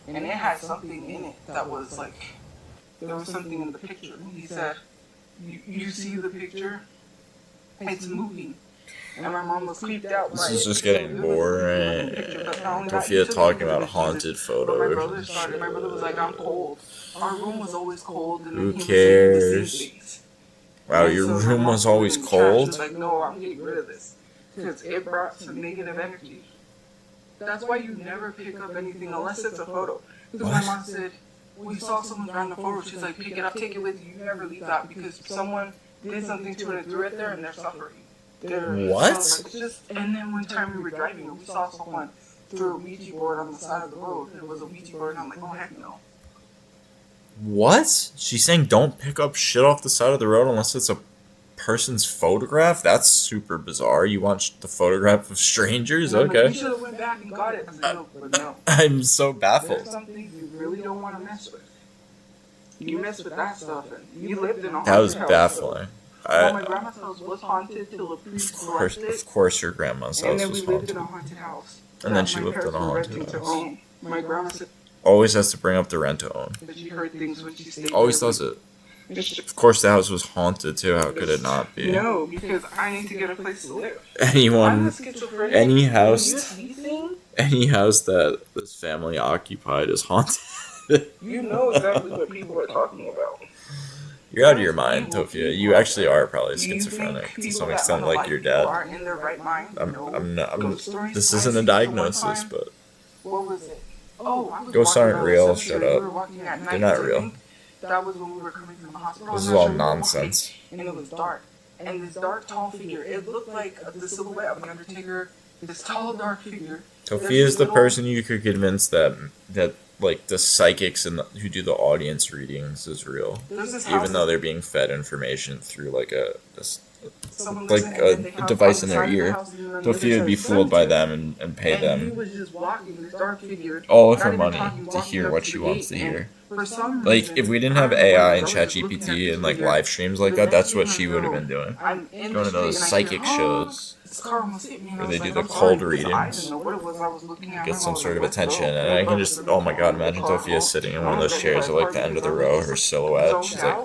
And it had something in it that was like, there was something in the picture. He said, you see the picture? It's moving. And my mom was creeped out. This is just getting boring. Tophia talking about haunted photos. My brother was like, I'm cold. Our room was always cold. And who cares? Wow, your room was always cold? Like, no, I'm getting rid of this. Because it brought some negative energy. That's why you never pick up anything unless it's a photo. Because my mom said, we saw someone random photo. She's like, pick it up, take it with you. You never leave that because someone did something to it and threw it there and they're suffering. What? And then one time we were driving and we saw someone threw a Ouija board on the side of the road. It was a Ouija board and I'm like, oh heck no. What? She's saying don't pick up shit off the side of the road unless it's a person's photograph? That's super bizarre. You want the photograph of strangers? Okay. You should have went back and got it. I was like, no, but no. I'm so baffled. There's something you really don't want to mess with. You mess with that stuff and you lived in a haunted That was house, baffling. my grandma's house was haunted till the priest left it. Of course your grandma's house And then was we lived in haunted. a haunted house. And then she lived in a haunted house. My grandma said Always has to bring up the rent to own. that she heard things when she stayed Always there. does it. Of course the house was haunted too. How could it not be? No, because I need to get a place to live. Anyone, any house house. that this family occupied is haunted. You know exactly what people are talking about. You're out of your mind, Tophia. You actually are probably schizophrenic to some extent, like your dad. Are in their right mind? I'm not. This isn't a diagnosis, but what was it? Oh, ghosts aren't real. Shut up. They're not real. That was when we were coming from the hospital. This is all nonsense. And it was dark. And this dark, tall figure. It looked like the silhouette of the Undertaker. This tall, dark figure. Tophia is the person you could convince that like the psychics and who do the audience readings is real, even though they're being fed information through like a device in their ear. Tophia would be fooled by them and pay them all of her money to hear what she wants to hear. Like, if we didn't have AI and ChatGPT and like live streams like that, that's what she would have been doing. Going to those psychic shows where they do the cold readings, get some sort of attention, and I can just, oh my god, imagine Tophia sitting in one of those chairs at like the end of the row, her silhouette, she's like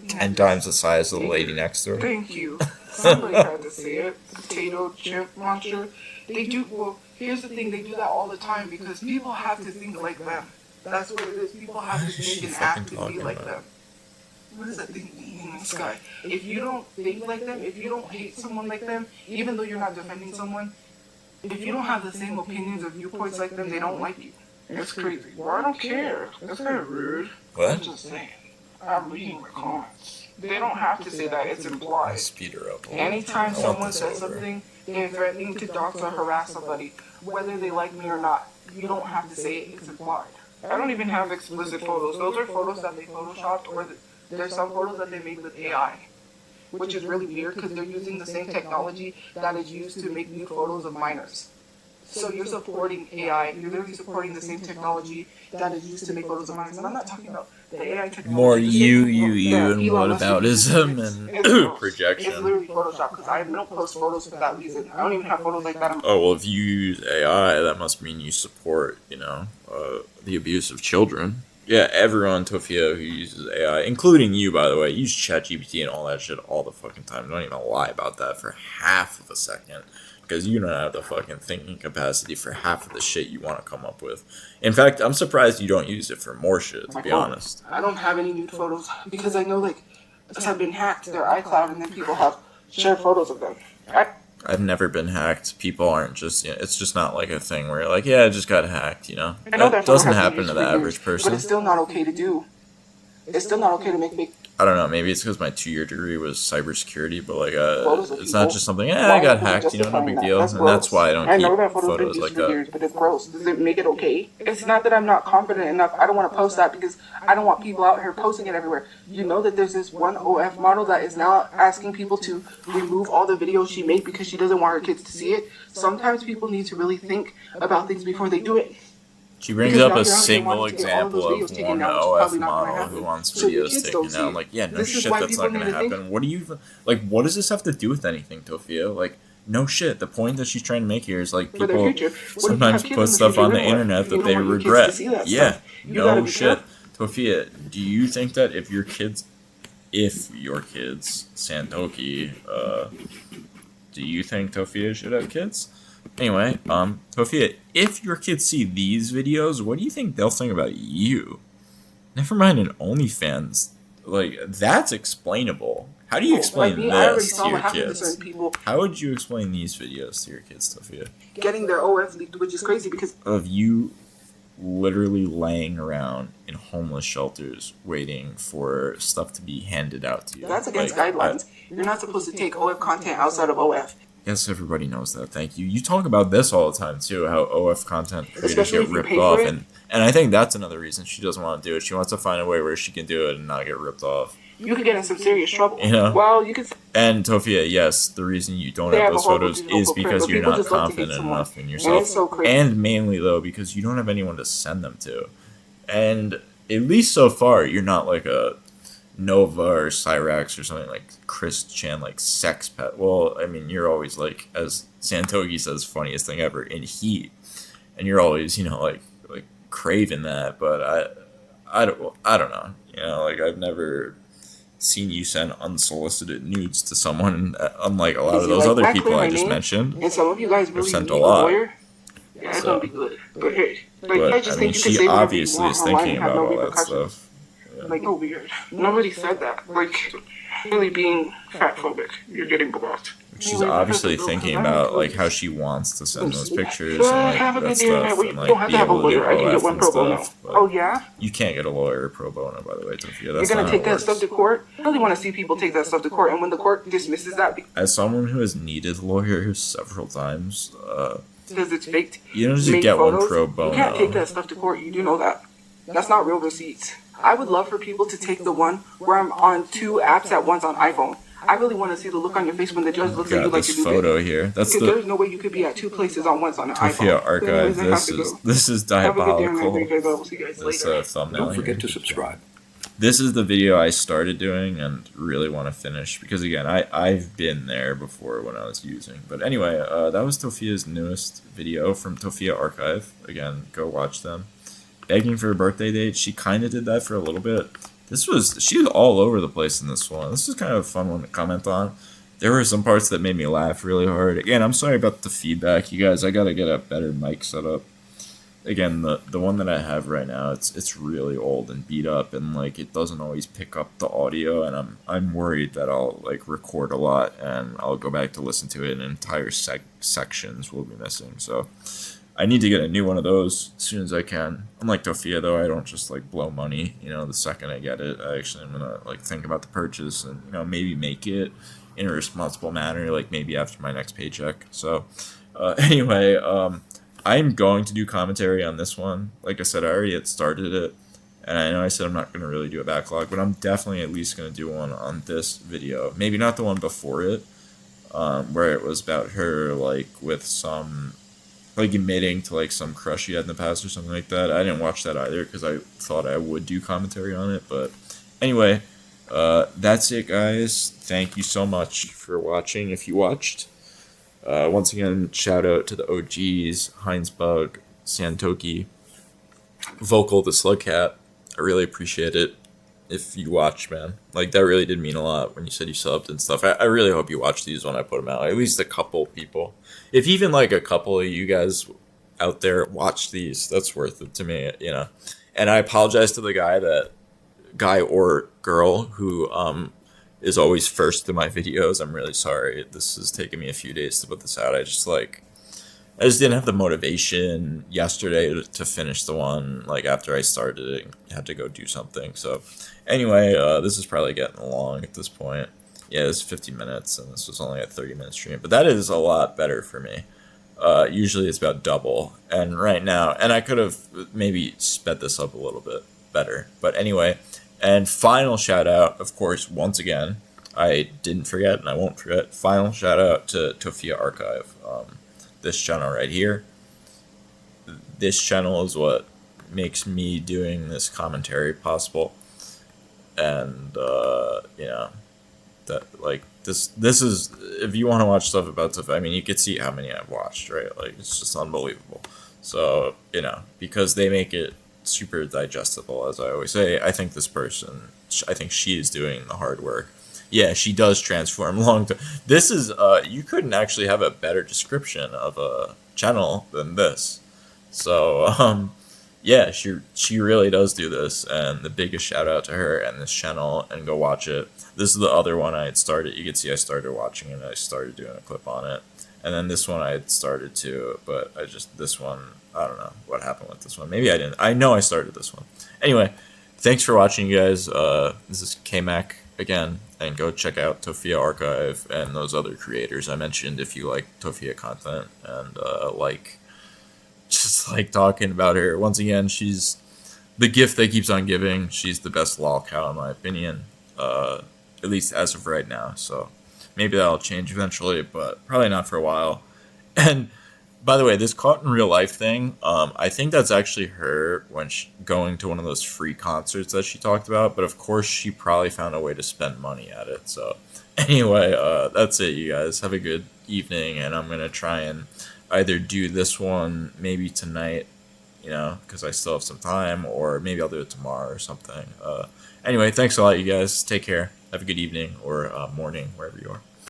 10 times the size of the lady next to her. Thank you. Somebody had to say it. Potato chip monster. They do, well, here's the thing, they do that all the time because people have to think like them. That's what it is. People have to think and act to be like them. What is that thing in the sky? If you don't think like them, if you don't hate someone like them, even though you're not defending someone, if you don't have the same opinions or viewpoints like them, they don't like you. It's crazy. Well, I don't care. That's kind of rude. What? I'm just saying. I'm reading the comments. They don't have to say that. It's implied. Speed her up. Anytime someone says something, they're threatening to dox or harass somebody, whether they like me or not. You don't have to say it. It's implied. I don't even have explicit photos. Those are photos that they photoshopped, or there's some photos that they made with AI, which is really weird because they're using the same technology that is used to make nude photos of minors. So you're supporting AI. You're literally supporting the same technology that is used to make photos of minors. And I'm not talking about the AI technology. More and whataboutism and projection. It's literally Photoshop because I don't post photos for that reason. I don't even have photos like that. Oh, well, if you use AI, that must mean you support, the abuse of children. Yeah, everyone, Tophia, who uses AI, including you, by the way, use ChatGPT and all that shit all the fucking time. Don't even lie about that for half of a second. because you don't have the fucking thinking capacity for half of the shit you want to come up with. In fact, I'm surprised you don't use it for more shit, to be honest. I don't have any nude photos because I know, like, have been hacked their iCloud and then people have shared photos of them. I've never been hacked. People aren't just, it's just not like a thing where you're like, yeah, I just got hacked, you know? I know that doesn't happen to the years, average person. But it's still not okay to do. It's still not okay to make I don't know, maybe it's because my 2-year degree was cybersecurity, but like, it's not just something, I got hacked, you know, no big deal. And that's why I don't keep photos like that. Years, but it's gross. Does it make it okay? It's not that I'm not confident enough. I don't want to post that because I don't want people out here posting it everywhere. You know that there's this one OF model that is now asking people to remove all the videos she made because she doesn't want her kids to see it. Sometimes people need to really think about things before they do it. She brings up a single example of one OF model who wants videos taken down. Like, yeah, no shit, that's not going to happen. What do you, like, what does this have to do with anything, Tophia? Like, no shit. The point that she's trying to make here is, like, people sometimes put stuff on the internet that they regret. Yeah, no shit. Tophia, do you think that if your kids, Santoki, do you think Tophia should have kids? Anyway, Tophia, if your kids see these videos, what do you think they'll think about you? Never mind an OnlyFans. Like, that's explainable. How do you explain this to your kids? How would you explain these videos to your kids, Tophia? Getting their OF leaked, which is crazy because of you literally laying around in homeless shelters waiting for stuff to be handed out to you. That's against guidelines. You're not supposed to take OF content outside of OF. Yes, everybody knows that. Thank you. You talk about this all the time too, how OF content creators get ripped off, and I think that's another reason she doesn't want to do it. She wants to find a way where she can do it and not get ripped off. You could get in some serious trouble. You know? Well, you could. And Tophia, yes, the reason you don't have those photos is because you're not confident enough in yourself, and mainly though because you don't have anyone to send them to. And at least so far, you're not like a Nova or Cyrax or something like Chris Chan, like sex pet. Well, I mean, you're always like, as Santoki says, funniest thing ever in heat, and you're always, you know, like craving that. But I don't know, you know, like I've never seen you send unsolicited nudes to someone, unlike a lot of those other people I just mentioned. And some of you guys really sent a lot. Yeah, it's gonna be good. But hey, I just think she obviously is thinking about all that stuff. Like, oh, weird. Nobody said that. Like, really being fatphobic. You're getting blocked. She's obviously thinking about, like, how she wants to send those pictures and, like, that stuff, and, like, be able to do OF and stuff. Oh, yeah? You can't get a lawyer pro bono, by the way, Tophia. You're gonna take that stuff to court? I really want to see people take that stuff to court, and when the court dismisses that... As someone who has needed lawyers several times, because it's faked, you don't just get one pro bono. You can't take that stuff to court, you do know that. That's not real receipts. I would love for people to take the one where I'm on 2 apps at once on iPhone. I really want to see the look on your face when the judge looks at you like you do. Photo here. That's because there's no way you could be at 2 places on once on an iPhone. Tophia Archive. This is diabolical. This thumbnail. Don't forget to subscribe. This is the video I started doing and really want to finish because again I've been there before when I was using. But anyway, that was Tophia's newest video from Tophia Archive. Again, go watch them. Begging for a birthday date. She kind of did that for a little bit. She was all over the place in this one. This is kind of a fun one to comment on. There were some parts that made me laugh really hard. Again, I'm sorry about the feedback, you guys. I gotta get a better mic set up. Again, the one that I have right now, it's really old and beat up, and like it doesn't always pick up the audio, and I'm worried that I'll like record a lot and I'll go back to listen to it, and entire sections will be missing. So I need to get a new one of those as soon as I can. Unlike Tophia, though, I don't just like blow money. You know, the second I get it, I actually am gonna like think about the purchase and maybe make it in a responsible manner, like maybe after my next paycheck. So anyway, I'm going to do commentary on this one. Like I said, I already had started it, and I know I said I'm not gonna really do a backlog, but I'm definitely at least gonna do one on this video. Maybe not the one before it, where it was about her like with some. Like admitting to like some crush she had in the past or something like that. I didn't watch that either because I thought I would do commentary on it. But anyway, that's it, guys. Thank you so much for watching. If you watched, once again, shout out to the OGs, Heinzbug, Santoki, Vocal, the Slugcat. I really appreciate it. if you watch, man. Like, that really did mean a lot when you said you subbed and stuff. I really hope you watch these when I put them out. At least a couple people. If even, like, a couple of you guys out there watch these, that's worth it to me, you know. And I apologize to the guy or girl who is always first in my videos. I'm really sorry. This has taken me a few days to put this out. I just didn't have the motivation yesterday to finish the one. Like, after I started it, I had to go do something. So anyway, this is probably getting long at this point. Yeah, it's 50 minutes, and this was only a 30-minute stream. But that is a lot better for me. Usually it's about double. And right now, and I could have maybe sped this up a little bit better. But anyway, and final shout out, of course, once again, I didn't forget and I won't forget, final shout out to Tophia Archive. This channel right here. This channel is what makes me doing this commentary possible. And, you know, that, like, this is, if you want to watch stuff about stuff, I mean, you could see how many I've watched, right? Like, it's just unbelievable. So, you know, because they make it super digestible, as I always say, I think I think she is doing the hard work. Yeah, she does transform long term. This is, you couldn't actually have a better description of a channel than this. So, yeah, she really does do this, and the biggest shout out to her and this channel, and go watch it. This is the other one I had started. You can see I started watching it, I started doing a clip on it. And then this one I had started too, but this one, I don't know what happened with this one. Maybe I didn't. I know I started this one. Anyway, thanks for watching, you guys. This is K-Mac again, and go check out Tophia Archive and those other creators I mentioned if you like Tophia content and just like talking about her. Once again, she's the gift that keeps on giving. She's the best lol cow in my opinion, at least as of right now. So maybe that'll change eventually, but probably not for a while. And by the way, this caught in real life thing, I think that's actually her when going to one of those free concerts that she talked about. But of course, she probably found a way to spend money at it. So anyway, that's it, you guys. Have a good evening, and I'm gonna try and either do this one maybe tonight, you know, because I still have some time, or maybe I'll do it tomorrow or something. Anyway, thanks a lot, you guys. Take care. Have a good evening or morning, wherever you are.